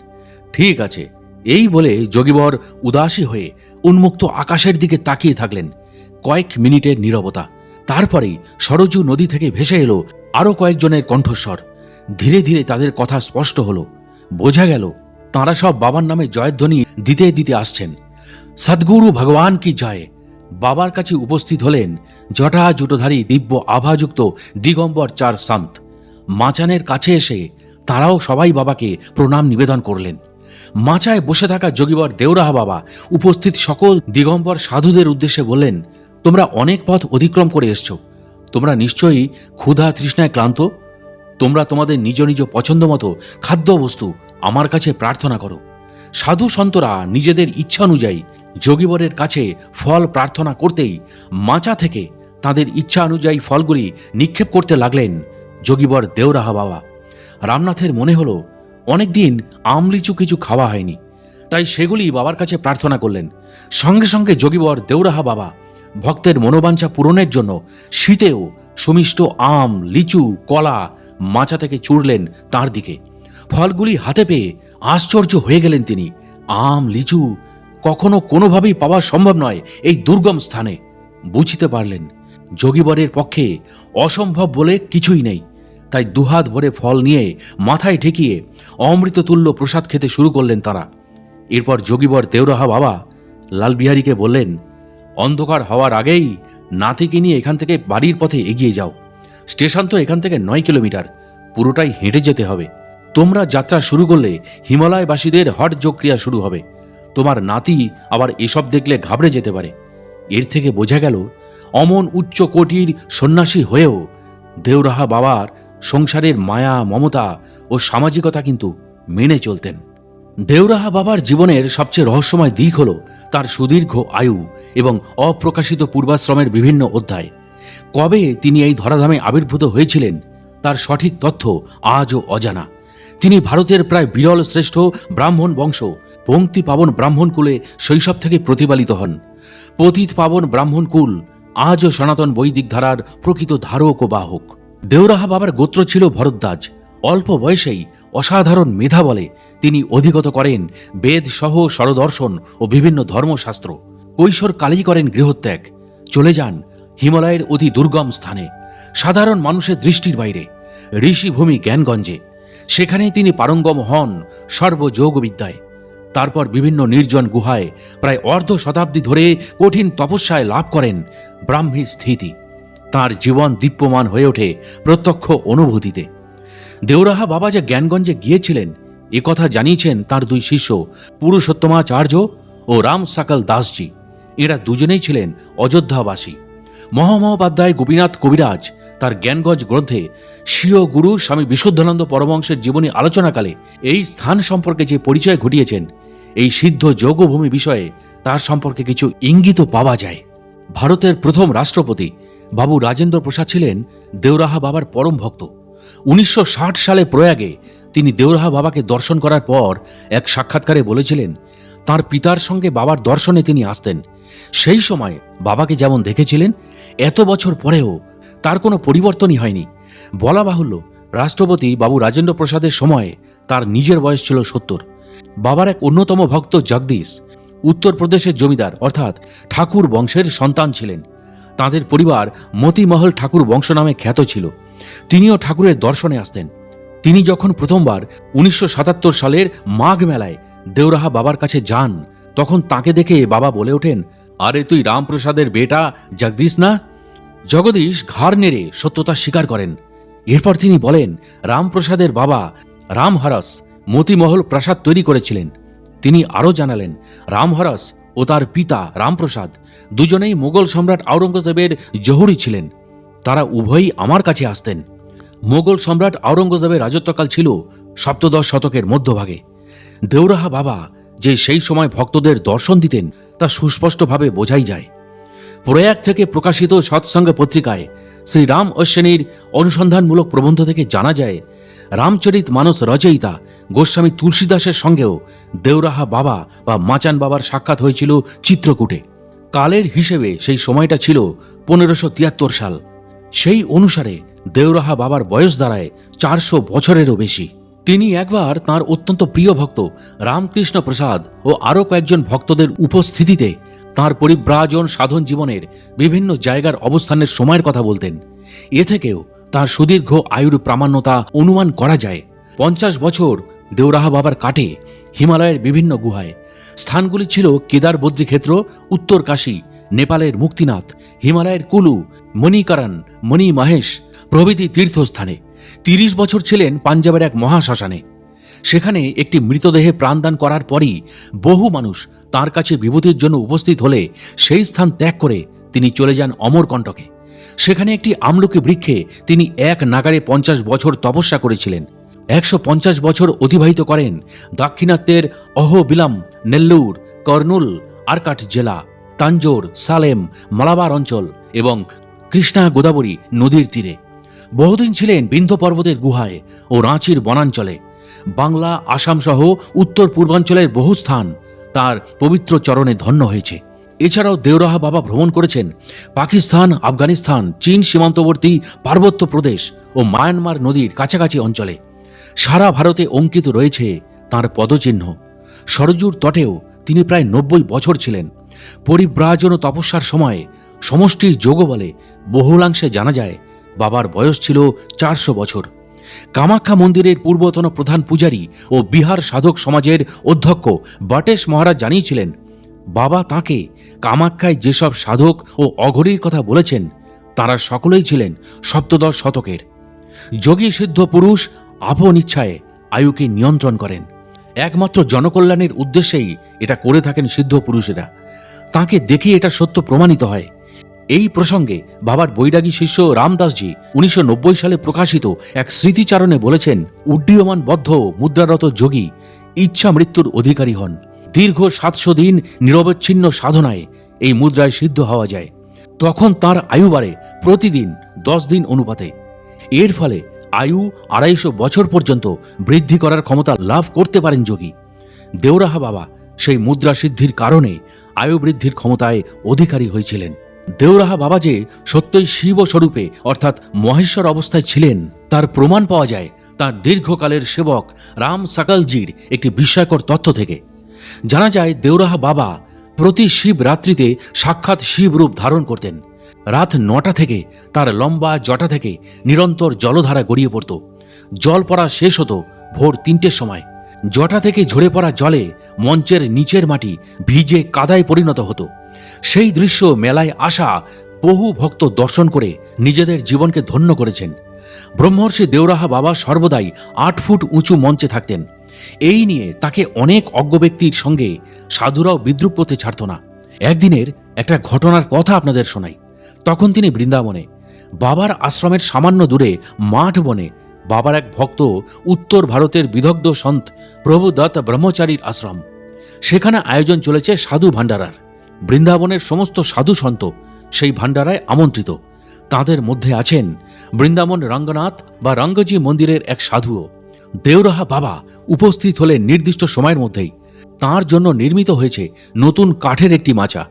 ঠিক আছে, এই বলে যোগীবর উদাসী হয়ে উন্মুক্ত আকাশের দিকে তাকিয়ে থাকলেন। কয়েক মিনিটের নীরবতা। তারপরেই সরজু নদী থেকে ভেসে এলো আরও কয়েকজনের কণ্ঠস্বর। ধীরে ধীরে তাদের কথা স্পষ্ট হলো। বোঝা গেল তাঁরা সব বাবার নামে জয়ধ্বনি দিতে দিতে আসছেন। সদ্গুরু ভগবান কি জয়। বাবার কাছে উপস্থিত হলেন জটাজুটোধারী দিব্য আভাযুক্ত দিগম্বর 4 সন্ত। মাচানের কাছে এসে তারাও সবাই বাবাকে প্রণাম নিবেদন করলেন। মাচায় বসে থাকা যোগীবর দেওরাহা বাবা উপস্থিত সকল দিগম্বর সাধুদের উদ্দেশ্যে বললেন, তোমরা অনেক পথ অতিক্রম করে এসছো, তোমরা নিশ্চয়ই ক্ষুধা তৃষ্ণায় ক্লান্ত। তোমরা তোমাদের নিজ নিজ পছন্দ মতো খাদ্যবস্তু আমার কাছে প্রার্থনা করো। সাধু সন্তরা নিজেদের ইচ্ছা অনুযায়ী যোগীবরের কাছে ফল প্রার্থনা করতেই মাচা থেকে তাদের ইচ্ছা অনুযায়ী ফলগুলি নিক্ষেপ করতে লাগলেন যোগীবর দেওরাহা বাবা। রামনাথের মনে হলো অনেকদিন আমলিচু কিছু খাওয়া হয়নি, তাই সেগুলি বাবার কাছে প্রার্থনা করলেন। সঙ্গে সঙ্গে যোগীবর দেওরাহা বাবা ভক্তের মনোবাঞ্ছা পূরণের জন্য শীতেও সুমিষ্ট আম, লিচু, কলা মাচা থেকে ছুড়লেন তার দিকে। ফলগুলি হাতে পেয়ে আশ্চর্য হয়ে গেলেন তিনি। আম, লিচু কখনো কোনোভাবেই পাওয়া সম্ভব নয় এই দুর্গম স্থানে। বুঝতে পারলেন যোগীবরের পক্ষে অসম্ভব বলে কিছুই নেই, তাই দুহাত ভরে ফল নিয়ে মাথায় ঠেকিয়ে অমৃততুল্য প্রসাদ খেতে শুরু করলেন তারা। এরপর যোগীবর দেওরাহা বাবা লালবিহারীকে বললেন, অন্ধকার হওয়ার আগেই নাতিকে নিয়ে এখান থেকে বাড়ির পথে এগিয়ে যাও। স্টেশন তো এখান থেকে 9 কিলোমিটার, পুরোটাই হেঁটে যেতে হবে। তোমরা যাত্রা শুরু করলে হিমালয়বাসীদের হট যোগক্রিয়া শুরু হবে। তোমার নাতি আবার এসব দেখলে ঘাবড়ে যেতে পারে। এর থেকে বোঝা গেল অমন উচ্চ কোটির সন্ন্যাসী হয়েও দেওরাহা বাবার সংসারের মায়া, মমতা ও সামাজিকতা কিন্তু মেনে চলতেন। দেওরাহা বাবার জীবনের সবচেয়ে রহস্যময় দিক হল তার সুদীর্ঘ আয়ু এবং অপ্রকাশিত পূর্বাশ্রমের বিভিন্ন অধ্যায়। কবে তিনি এই ধরাধামে আবির্ভূত হয়েছিলেন তার সঠিক তথ্য আজও অজানা। তিনি ভারতের প্রায় বিরল শ্রেষ্ঠ ব্রাহ্মণ বংশ পঙ্ক্তি পাবন ব্রাহ্মণ কুলে শৈশব থেকে প্রতিপালিত হন। পতিত পাবন ব্রাহ্মণ কুল আজও সনাতন বৈদিক ধারার প্রকৃত ধারক ও বাহক। দেওরাহা বাবার গোত্র ছিল ভরদ্বাজ। অল্প বয়সেই অসাধারণ মেধা বলে তিনি অধিগত করেন বেদ সহ স্বরদর্শন ও বিভিন্ন ধর্মশাস্ত্র। কৈশোর কালেই করেন গৃহত্যাগ, চলে যান হিমালয়ের অতি দুর্গম স্থানে, সাধারণ মানুষের দৃষ্টির বাইরে ঋষিভূমি জ্ঞানগঞ্জে। সেখানেই তিনি পারঙ্গম হন সর্বযোগবিদ্যায়। তারপর বিভিন্ন নির্জন গুহায় প্রায় অর্ধ শতাব্দী ধরে কঠিন তপস্যায় লাভ করেন ব্রাহ্মী স্থিতি। তার জীবন দীপ্যমান হয়ে ওঠে প্রত্যক্ষ অনুভূতিতে। দেওরাহা বাবা যে জ্ঞানগঞ্জে গিয়েছিলেন এ কথা জানিয়েছেন তার 2 শিষ্য পুরুষোত্তমাচার্য ও রাম সাকল দাসজি। এরা দুজনেই ছিলেন অযোধ্যাবাসী। মহামহোপাধ্যায় গোপীনাথ কবিরাজ তার জ্ঞানগঞ্জ গ্রন্থে স্বীয় গুরু স্বামী বিশুদ্ধানন্দ পরমহংসের জীবনী আলোচনাকালে এই স্থান সম্পর্কে যে পরিচয় ঘটিয়েছেন, এই সিদ্ধ যোগভূমি বিষয়ে তার সম্পর্কে কিছু ইঙ্গিত পাওয়া যায়। ভারতের প্রথম রাষ্ট্রপতি বাবু রাজেন্দ্র প্রসাদ ছিলেন দেওরাহা বাবার পরম ভক্ত। 1960 সালে প্রয়াগে তিনি দেওরাহা বাবাকে দর্শন করার পর এক সাক্ষাৎকারে বলেছিলেন তার পিতার সঙ্গে বাবার দর্শনে তিনি আসতেন। সেই সময় বাবাকে যেমন দেখেছিলেন এত বছর পরেও তার কোনো পরিবর্তনই হয়নি। বলা বাহুল্য রাষ্ট্রপতি বাবু রাজেন্দ্র প্রসাদের সময়ে তার নিজের বয়স ছিল 70। বাবার এক অন্যতম ভক্ত জগদীশ উত্তরপ্রদেশের জমিদার অর্থাৎ ঠাকুর বংশের সন্তান ছিলেন। তাদের পরিবার মতিমহল ঠাকুর বংশ নামে খ্যাত ছিল। তিনিও ঠাকুরের দর্শনে আসতেন। তিনি যখন প্রথমবার 1977 সালের মাঘ মেলায় দেওরাহা বাবার কাছে যান তখন তাকে দেখে বাবা বলে ওঠেন, আরে তুই রামপ্রসাদের বেটা জগদীশ না? জগদীশ ঘাড় নেড়ে সত্যতা স্বীকার করেন। এরপর তিনি বলেন রামপ্রসাদের বাবা রামহরস মতিমহল প্রাসাদ তৈরি করেছিলেন। তিনি আরও জানালেন রামহরস ও তার পিতা রামপ্রসাদ দুজনেই মোগল সম্রাট আওরঙ্গজেবের জহুরি ছিলেন। তারা উভয়ই আমার কাছে আসতেন। মোগল সম্রাট আওরঙ্গজেবের রাজত্বকাল ছিল 17 শতকের মধ্যভাগে। দেওরাহা বাবা যে সেই সময় ভক্তদের দর্শন দিতেন তা সুস্পষ্টভাবে বোঝাই যায়। প্রয়াগ থেকে প্রকাশিত সৎসঙ্গ পত্রিকায় শ্রী রাম অশ্বিনীর অনুসন্ধানমূলক প্রবন্ধ থেকে জানা যায় রামচরিত মানস রচয়িতা গোস্বামী তুলসীদাসের সঙ্গেও দেওরাহা বাবা বা মাচান বাবার সাক্ষাৎ হয়েছিল চিত্রকূটে। কালের হিসেবে সেই সময়টা ছিল 1573 সাল। সেই অনুসারে দেওরাহা বাবার বয়স দাঁড়ায় 400 বছরেরও বেশি। তিনি একবার তাঁর অত্যন্ত প্রিয় ভক্ত রামকৃষ্ণ প্রসাদ ও আরও কয়েকজন ভক্তদের উপস্থিতিতে তাঁর পরিব্রাজন সাধন জীবনের বিভিন্ন জায়গার অবস্থানের সময়ের কথা বলতেন। এ থেকেও তাঁর সুদীর্ঘ আয়ুর প্রামাণ্যতা অনুমান করা যায়। 50 বছর দেওরাহা বাবার কাটে হিমালয়ের বিভিন্ন গুহায়। স্থানগুলি ছিল কেদার বদ্রী ক্ষেত্র, উত্তর কাশী, নেপালের মুক্তিনাথ, হিমালয়ের কুলু, মণিকরণ, মণি মহেশ প্রভৃতি তীর্থস্থানে। 30 বছর ছিলেন পাঞ্জাবের এক মহাশ্মশানে। সেখানে একটি মৃতদেহে প্রাণদান করার পরই বহু মানুষ তার কাছে বিভূতির জন্য উপস্থিত হলে সেই স্থান ত্যাগ করে তিনি চলে যান অমরকণ্টকে। সেখানে একটি আমলকি বৃক্ষে তিনি এক নাগাড়ে 50 বছর তপস্যা করেছিলেন। 150 বছর অতিবাহিত করেন দাক্ষিণাত্যের অহোবিলাম, নেল্লুর, কর্নুল, আরকাট জেলা, তাঞ্জোর, সালেম, মালাবার অঞ্চল এবং কৃষ্ণা গোদাবরী নদীর তীরে। বহুদিন ছিলেন বিন্ধ্য পর্বতের গুহায় ও রাঁচির বনাঞ্চলে। বাংলা, আসাম সহ উত্তর পূর্বাঞ্চলের বহু স্থান তার পবিত্র চরণে ধন্য হয়েছে। এছাড়াও দেওরাহা বাবা ভ্রমণ করেছেন পাকিস্তান, আফগানিস্তান, চীন সীমান্তবর্তী পার্বত্য প্রদেশ ও মায়ানমার নদীর কাছাকাছি অঞ্চলে। সারা ভারতে অঙ্কিত রয়েছে তাঁর পদচিহ্ন। সরজুর তটেও তিনি প্রায় 90 বছর ছিলেন। পরিব্রাজন ও তপস্যার সময় সমষ্টির যোগ বলে বহুলাংশে জানা যায় বাবার বয়স ছিল 400 বছর। কামাখ্যা মন্দিরের পূর্বতন প্রধান পূজারী ও বিহার সাধক সমাজের অধ্যক্ষ বটেশ মহারাজ জানিয়েছিলেন, বাবা তাঁকে কামাখ্যায় যেসব সাধক ও অঘরীর কথা বলেছেন তারা সকলেই ছিলেন সপ্তদশ শতকের। যোগী সিদ্ধ পুরুষ আপন ইচ্ছায় আয়ুকে নিয়ন্ত্রণ করেন। একমাত্র জনকল্যাণের উদ্দেশ্যেই এটা করে থাকেন সিদ্ধ পুরুষেরা। তাঁকে দেখে এটা সত্য প্রমাণিত হয়। এই প্রসঙ্গে বাবার বৈরাগী শিষ্য রামদাসজি 1990 সালে প্রকাশিত এক স্মৃতিচারণে বলেছেন, উড্ডীয়মান বদ্ধ মুদ্রারত যোগী ইচ্ছা মৃত্যুর অধিকারী হন। দীর্ঘ 700 দিন নিরবচ্ছিন্ন সাধনায় এই মুদ্রায় সিদ্ধ হওয়া যায়। তখন তার আয়ু বাড়ে প্রতিদিন 10 দিন অনুপাতে। এর ফলে আয়ু 250 বছর পর্যন্ত বৃদ্ধি করার ক্ষমতা লাভ করতে পারেন যোগী। দেওরাহা বাবা সেই মুদ্রা সিদ্ধির কারণে আয়ু বৃদ্ধির ক্ষমতায় অধিকারী হয়েছিলেন। দেওরাহা বাবা যে সত্যই শিব স্বরূপে অর্থাৎ মহেশ্বর অবস্থায় ছিলেন তার প্রমাণ পাওয়া যায় তার দীর্ঘকালের সেবক রাম সাকালজির একটি বিস্ময়কর তথ্য থেকে। জানা যায় দেওরাহা বাবা প্রতি শিবরাত্রিতে সাক্ষাৎ শিবরূপ ধারণ করতেন। রাত 9টা থেকে তার লম্বা জটা থেকে নিরন্তর জলধারা গড়িয়ে পড়ত। জল পড়া শেষ হতো ভোর 3টের সময়। জটা থেকে ঝরে পড়া জলে মঞ্চের নিচের মাটি ভিজে কাদায় পরিণত হতো। সেই দৃশ্য মেলায় আসা বহু ভক্ত দর্শন করে নিজেদের জীবনকে ধন্য করেছেন। ব্রহ্মর্ষি দেওরাহা বাবা সর্বদাই 8 ফুট উঁচু মঞ্চে থাকতেন। এই নিয়ে তাকে অনেক অজ্ঞ ব্যক্তির সঙ্গে সাধুরাও বিদ্রুপ করতে ছাড়ত না। একদিনের একটা ঘটনার কথা আপনাদের শোনাই। তখন তিনি বৃন্দাবনে, বাবার আশ্রমের সামান্য দূরে মাঠ বনে বাবার এক ভক্ত উত্তর ভারতের বিদগ্ধ সন্ত প্রভু দত্ত ব্রহ্মচারীর আশ্রম। সেখানে আয়োজন চলেছে সাধু ভান্ডারার। বৃন্দাবনের সমস্ত সাধু সন্ত সেই ভান্ডারায় আমন্ত্রিত। তাদের মধ্যে আছেন বৃন্দাবন রঙ্গনাথ বা রঙ্গজি মন্দিরের এক সাধুও। দেওরাহা বাবা উপস্থিত হলে নির্দিষ্ট সময়ের মধ্যেই তাঁর জন্য নির্মিত হয়েছে নতুন কাঠের একটি মাচা।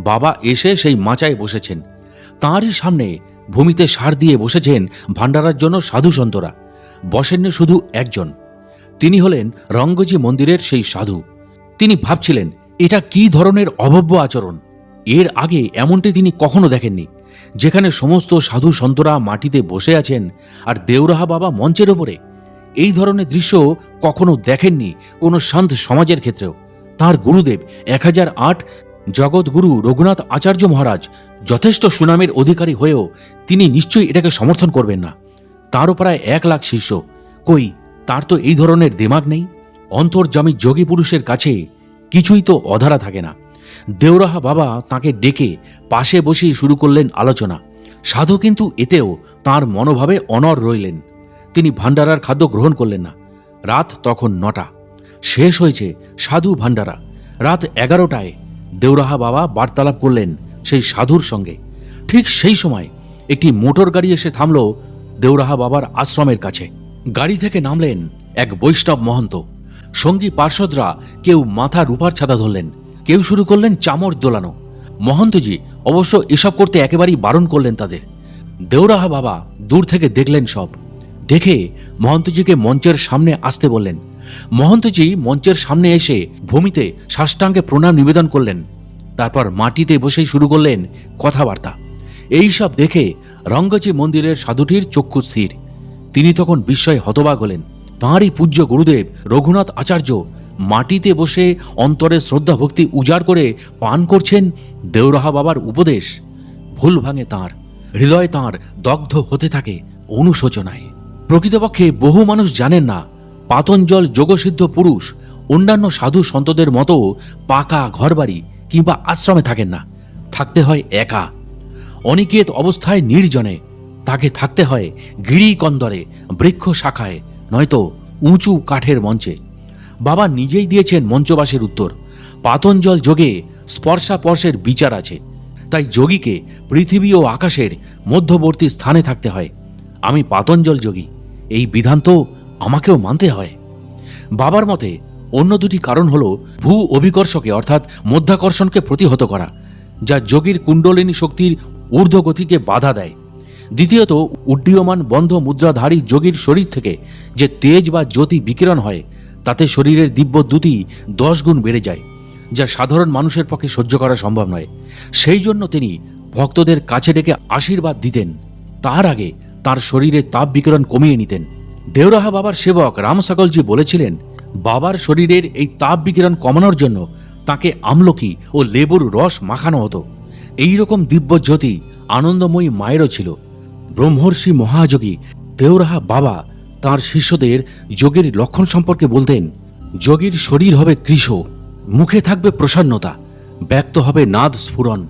বাবা এসে সেই মাচায় বসেছেন। তাঁরই সামনে ভূমিতে সার দিয়ে বসেছেন ভান্ডারার জন্য সাধু সন্তরা। বসেননি শুধু একজন, তিনি হলেন রঙ্গজি মন্দিরের সেই সাধু। তিনি ভাবছিলেন এটা কি ধরনের অভব্য আচরণ। এর আগে এমনটি তিনি কখনো দেখেননি, যেখানে সমস্ত সাধু সন্তরা মাটিতে বসে আছেন আর দেওরাহা বাবা মঞ্চের ওপরে। এই ধরনের দৃশ্য কখনো দেখেননি কোনো সন্ত সমাজের ক্ষেত্রেও। তাঁর গুরুদেব 1008 জগৎগুরু রঘুনাথ আচার্য মহারাজ যথেষ্ট সুনামের অধিকারী হয়েও তিনি নিশ্চয়ই এটাকে সমর্থন করবেন না। তাঁরও প্রায় 1 লাখ শিষ্য, কই তার তো এই ধরনের দিমাগ নেই। অন্তর্যামী যোগী পুরুষের কাছে কিছুই তো অধারা থাকে না। দেওরাহা বাবা তাকে ডেকে পাশে বসিয়ে শুরু করলেন আলোচনা। সাধু কিন্তু এতেও তার মনোভাবে অনড় রইলেন। তিনি ভান্ডারার খাদ্য গ্রহণ করলেন না। রাত তখন 9টা। শেষ হয়েছে সাধু ভান্ডারা। রাত 11টায় দেওরাহা বাবা বার্তালাপ করলেন সেই সাধুর সঙ্গে। ঠিক সেই সময় একটি মোটর গাড়ি এসে থামল দেওরাহা বাবার আশ্রমের কাছে। গাড়ি থেকে নামলেন এক বৈষ্ণব মহন্ত। সঙ্গী পার্ষদরা কেউ মাথা রূপার ছাতা ধরলেন, কেউ শুরু করলেন চামর দোলানো। মহন্তজি অবশ্য এসব করতে একেবারেই বারণ করলেন তাদের। দেওরাহা বাবা দূর থেকে দেখলেন সব। দেখে মহন্তজিকে মঞ্চের সামনে আসতে বললেন। মহন্তজি মঞ্চের সামনে এসে ভূমিতে সাষ্টাঙ্গে প্রণাম নিবেদন করলেন। তারপর মাটিতে বসেই শুরু করলেন কথাবার্তা। এই সব দেখে রঙ্গজি মন্দিরের সাধুটির চক্ষু স্থির। তিনি তখন বিস্ময়ে হতবাক হলেন। তাঁরই পূজ্য গুরুদেব রঘুনাথ আচার্য মাটিতে বসে অন্তরে শ্রদ্ধা ভক্তি উজাড় করে পান করছেন দেওরাহা বাবার উপদেশ। ভুল ভাঙে তাঁর, হৃদয় তাঁর দগ্ধ হতে থাকে অনুশোচনায়। প্রকৃতপক্ষে বহু মানুষ জানেন না, পাতঞ্জল যোগসিদ্ধ পুরুষ অন্যান্য সাধু সন্তদের মতো পাকা ঘরবাড়ি কিংবা আশ্রমে থাকেন না, থাকতে হয় একা, অনিকেত অবস্থায় নির্জনে। তাকে থাকতে হয় গিরিকন্দরে, বৃক্ষ শাখায়, নয়তো উঁচু কাঠের মঞ্চে। বাবা নিজেই দিয়েছেন মঞ্চবাসের উত্তর। পাতঞ্জল যোগে স্পর্শাপর্শের বিচার আছে, তাই যোগীকে পৃথিবী ও আকাশের মধ্যবর্তী স্থানে থাকতে হয়। আমি পাতঞ্জল যোগী, এই বিধান তো আমাকেও মানতে হয়। বাবার মতে অন্য দুটি কারণ হল ভূ অভিকর্ষকে অর্থাৎ মধ্যাকর্ষণকে প্রতিহত করা, যা যোগীর কুণ্ডলিনী শক্তির ঊর্ধ্বগতিকে বাধা দেয়। দ্বিতীয়ত, উড্ডীয়মান বন্ধ মুদ্রাধারী যোগীর শরীর থেকে যে তেজ বা জ্যোতি বিকিরণ হয়, তাতে শরীরের দিব্য দ্যুতি 10 গুণ বেড়ে যায়, যা সাধারণ মানুষের পক্ষে সহ্য করা সম্ভব নয়। সেই জন্য তিনি ভক্তদের কাছে ডেকে আশীর্বাদ দিতেন, তার আগে তার শরীরে তাপ বিকিরণ কমিয়ে নিতেন। দেওরাহা বাবার সেবক রাম সকলজি বলেছিলেন, বাবার শরীরের এই তাপ বিকিরণ কমানোর জন্য তাকে আমলকি ও লেবুর রস মাখানো হতো। এই রকম দিব্য জ্যোতি আনন্দময়ী মায়েরও ছিল। ব্রহ্মর্ষি মহাযোগী দেওরাহা বাবা তার শিষ্যদের যোগের লক্ষণ সম্পর্কে বলতেন, যোগীর শরীর হবে কৃশ, মুখে থাকবে প্রসন্নতা, ব্যক্ত হবে নাদ স্ফুরণ,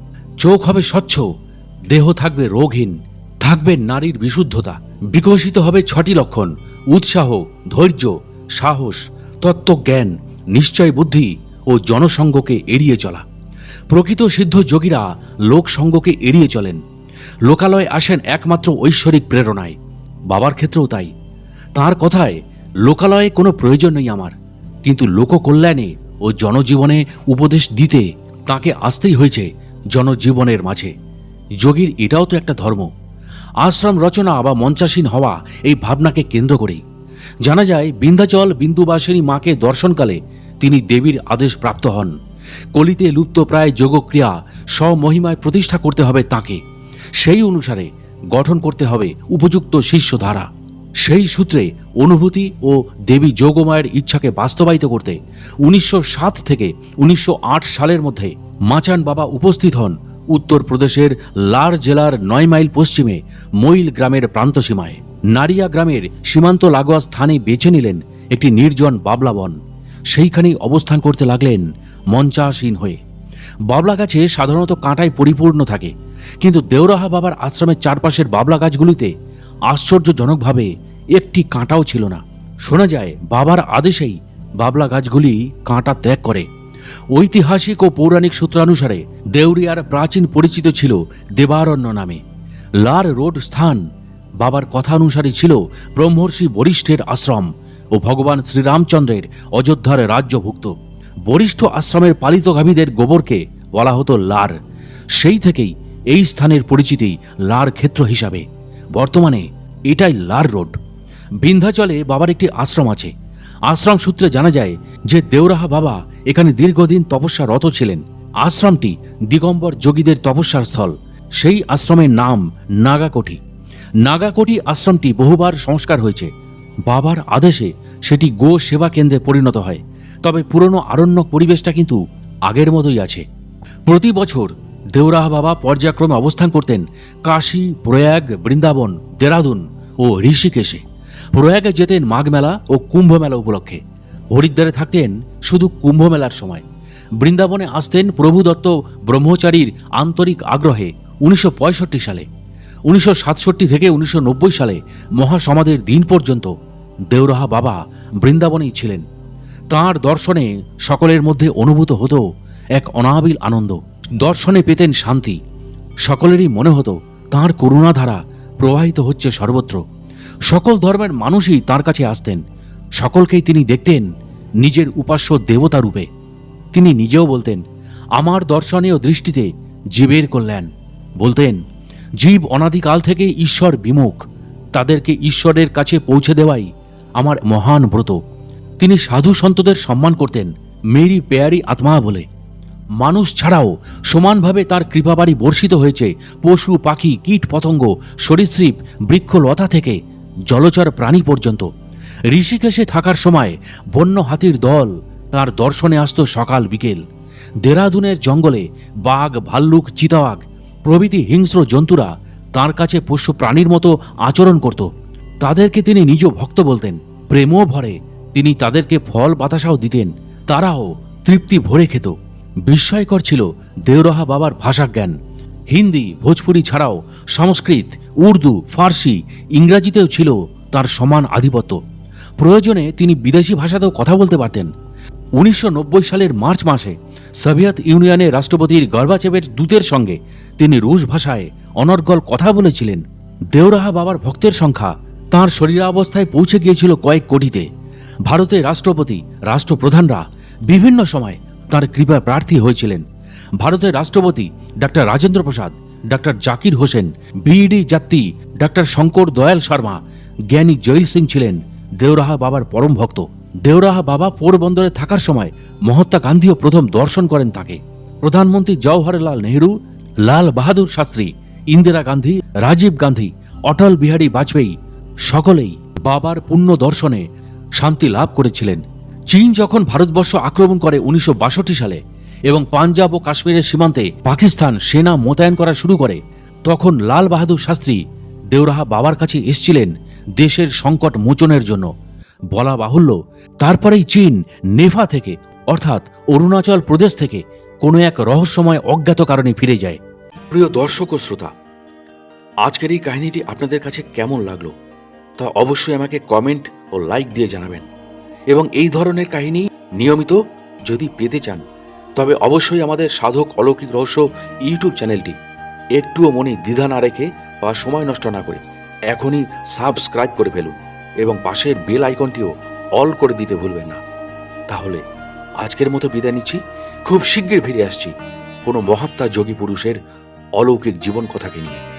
চোখ হবে স্বচ্ছ, দেহ থাকবে রোগহীন, থাকবে নারীর বিশুদ্ধতা, বিকশিত হবে 6টি লক্ষণ: উৎসাহ, ধৈর্য, সাহস, তত্ত্বজ্ঞান, নিশ্চয় বুদ্ধি ও জনসঙ্গকে এড়িয়ে চলা। প্রকৃত সিদ্ধ যোগীরা লোকসঙ্গকে এড়িয়ে চলেন, লোকালয়ে আসেন একমাত্র ঐশ্বরিক প্রেরণায়। বাবার ক্ষেত্রেও তাই। তার কথায়, লোকালয়ে কোনো প্রয়োজন নেই আমার, কিন্তু লোককল্যাণে ও জনজীবনে উপদেশ দিতে তাকে আসতেই হয়েছে জনজীবনের মাঝে। যোগীর এটাও তো একটা ধর্ম। আশ্রম রচনা বা মঞ্চাসীন হওয়া এই ভাবনাকে কেন্দ্র করেই। জানা যায়, বিন্ধ্যাচল বিন্দুবাসিনী মাকে দর্শনকালে তিনি দেবীর আদেশ প্রাপ্ত হন, কলিতে লুপ্ত প্রায় যোগক্রিয়া স্বমহিমায় প্রতিষ্ঠা করতে হবে তাকে। সেই অনুসারে গঠন করতে হবে উপযুক্ত শিষ্যধারা। সেই সূত্রে অনুভূতি ও দেবী যোগমায়ের ইচ্ছাকে বাস্তবায়িত করতে 1907 থেকে 1908 সালের মধ্যে মাচান বাবা উপস্থিত হন উত্তরপ্রদেশের লার জেলার 9 মাইল পশ্চিমে মইল গ্রামের প্রান্তসীমায়। নারিয়া গ্রামের সীমান্ত লাগোয়া স্থানে বেছে নিলেন একটি নির্জন বাবলা বন। সেইখানেই অবস্থান করতে লাগলেন মঞ্চাসীন হয়ে। বাবলা গাছে সাধারণত কাঁটায় পরিপূর্ণ থাকে, কিন্তু দেওরাহা বাবার আশ্রমের চারপাশের বাবলা গাছগুলিতে আশ্চর্যজনকভাবে একটি কাঁটাও ছিল না। শোনা যায়, বাবার আদেশেই বাবলা গাছগুলি কাঁটা ত্যাগ করে। ঐতিহাসিক ও পৌরাণিক সূত্রানুসারে দেউরিয়ার প্রাচীন পরিচিত ছিল দেবারণ্য নামে। লার রোড স্থান বাবার কথা অনুসারে ছিল ব্রহ্মর্ষি বরিষ্ঠের আশ্রম ও ভগবান শ্রীরামচন্দ্রের অযোধ্যার রাজ্যভুক্ত। বরিষ্ঠ আশ্রমের পালিত গাভীদের গোবরকে বলা হতো লার। সেই থেকেই এই স্থানের পরিচিতি লার ক্ষেত্র হিসাবে। বর্তমানে এটাই লার রোড। বিন্ধ্যাচলে বাবার একটি আশ্রম আছে। আশ্রম সূত্রে জানা যায় যে দেওরাহা বাবা এখানে দীর্ঘদিন তপস্যারত ছিলেন। আশ্রমটি দিগম্বর যোগীদের তপস্যার স্থল। সেই আশ্রমের নাম নাগাকোঠি। নাগাকোঠি আশ্রমটি বহুবার সংস্কার হয়েছে। বাবার আদেশে সেটি গো সেবা কেন্দ্রে পরিণত হয়। তবে পুরনো আরণ্যক পরিবেশটা কিন্তু আগের মতোই আছে। প্রতি বছর দেওরাহা বাবা পর্যায়ক্রমে অবস্থান করতেন কাশী, প্রয়াগ, বৃন্দাবন, দেরাদুন ও ঋষিকেশে। প্রয়াগে যেতেন মাঘ মেলা ও কুম্ভ মেলা উপলক্ষে। হরিদ্বারে থাকতেন শুধু কুম্ভ মেলার সময়। বৃন্দাবনে আসতেন প্রভুদত্ত ব্রহ্মচারীর আন্তরিক আগ্রহে 1965 সালে। 1967 থেকে 1990 সালে মহাসমাধির দিন পর্যন্ত দেওরাহা বাবা বৃন্দাবনেই ছিলেন। তাঁর দর্শনে সকলের মধ্যে অনুভূত হতো এক অনাবিল আনন্দ। দর্শনে পেতেন শান্তি। সকলেরই মনে হতো তাঁর করুণাধারা প্রবাহিত হচ্ছে সর্বত্র। সকল ধর্মের মানুষই তাঁর কাছে আসতেন। সকলকেই তিনি দেখতেন নিজের উপাস্য দেবতা রূপে। তিনি নিজেও বলতেন, আমার দর্শনে ও দৃষ্টিতে জীবের কল্যাণ। বলতেন, জীব অনাদিকাল থেকে ঈশ্বর বিমুখ, তাদেরকে ঈশ্বরের কাছে পৌঁছে দেওয়াই আমার মহান ব্রত। তিনি সাধু সন্তদের সম্মান করতেন মেরি পেয়ারি আত্মা বলে। মানুষ ছাড়াও সমানভাবে তার কৃপাবাড়ি বর্ষিত হয়েছে পশু, পাখি, কীট পতঙ্গ, সরীসৃপ, বৃক্ষলতা থেকে জলচর প্রাণী পর্যন্ত। ঋষিকেশে থাকার সময় বন্য হাতির দল তার দর্শনে আসত সকাল বিকেল। দেরাদুনের জঙ্গলে বাঘ, ভাল্লুক, চিতাবাঘ প্রভৃতি হিংস্র জন্তুরা তার কাছে পোষ্য প্রাণীর মতো আচরণ করত। তাদেরকে তিনি নিজ ভক্ত বলতেন। প্রেমও ভরে তিনি তাদেরকে ফল বাতাসাও দিতেন। তারাও তৃপ্তি ভরে খেত। বিস্ময়কর ছিল দেওরাহা বাবার ভাষাজ্ঞান। হিন্দি, ভোজপুরি ছাড়াও সংস্কৃত, উর্দু, ফার্সি, ইংরাজিতেও ছিল তার সমান আধিপত্য। প্রয়োজনে তিনি বিদেশি ভাষাতেও কথা বলতে পারতেন। 1990 সালের মার্চ মাসে সোভিয়েত ইউনিয়নের রাষ্ট্রপতির গর্বাচেভের দূতের সঙ্গে তিনি রুশ ভাষায় অনর্গল কথা বলেছিলেন। দেওরাহা বাবার ভক্তের সংখ্যা তাঁর শরীরাবস্থায় পৌঁছে গিয়েছিল কয়েক কোটিতে। ভারতের রাষ্ট্রপতি, রাষ্ট্রপ্রধানরা বিভিন্ন সময় তাঁর কৃপা প্রার্থী হয়েছিলেন। ভারতের রাষ্ট্রপতি doctor Rajendra Prasad, doctor Zakir Hussain, B D Jatti, doctor Shankar Dayal Sharma, জ্ঞানী জৈল সিং ছিলেন দেওরাহা বাবার পরম ভক্ত। দেওরাহা বাবা পোরবন্দরে থাকার সময় মহাত্মা গান্ধীও প্রথম দর্শন করেন তাকে। প্রধানমন্ত্রী জওহরলাল নেহরু, লাল বাহাদুর শাস্ত্রী, ইন্দিরা গান্ধী, রাজীব গান্ধী, অটল বিহারী বাজপেয়ী সকলেই বাবার পুণ্য দর্শনে শান্তি লাভ করেছিলেন। চীন যখন ভারতবর্ষ আক্রমণ করে 1962 সালে এবং পাঞ্জাব ও কাশ্মীরের সীমান্তে পাকিস্তান সেনা মোতায়েন করা শুরু করে, তখন লাল বাহাদুর শাস্ত্রী দেওরাহা বাবার কাছে এসেছিলেন দেশের সংকট মোচনের জন্য। বলা বাহুল্য, তারপরেই চীন নেভা থেকে অর্থাৎ অরুণাচল প্রদেশ থেকে কোনো এক রহস্যময় অজ্ঞাত কারণে ফিরে যায়। প্রিয় দর্শক ও শ্রোতা, আজকের এই কাহিনীটি আপনাদের কাছে কেমন লাগলো তা অবশ্যই আমাকে কমেন্ট ও লাইক দিয়ে জানাবেন। এবং এই ধরনের কাহিনী নিয়মিত যদি পেতে চান তবে অবশ্যই আমাদের সাধক অলৌকিক রহস্য ইউটিউব চ্যানেলটি একটুও মনে দ্বিধা না রেখে বা সময় নষ্ট না করে এখনই সাবস্ক্রাইব করে ফেলুন এবং পাশের বেল আইকনটিও অল করে দিতে ভুলবেন না। তাহলে আজকের মতো বিদায় নিচ্ছি। খুব শীঘ্রই ফিরে আসছি কোনো মহাত্মা যোগী পুরুষের অলৌকিক জীবন কথাকে নিয়ে।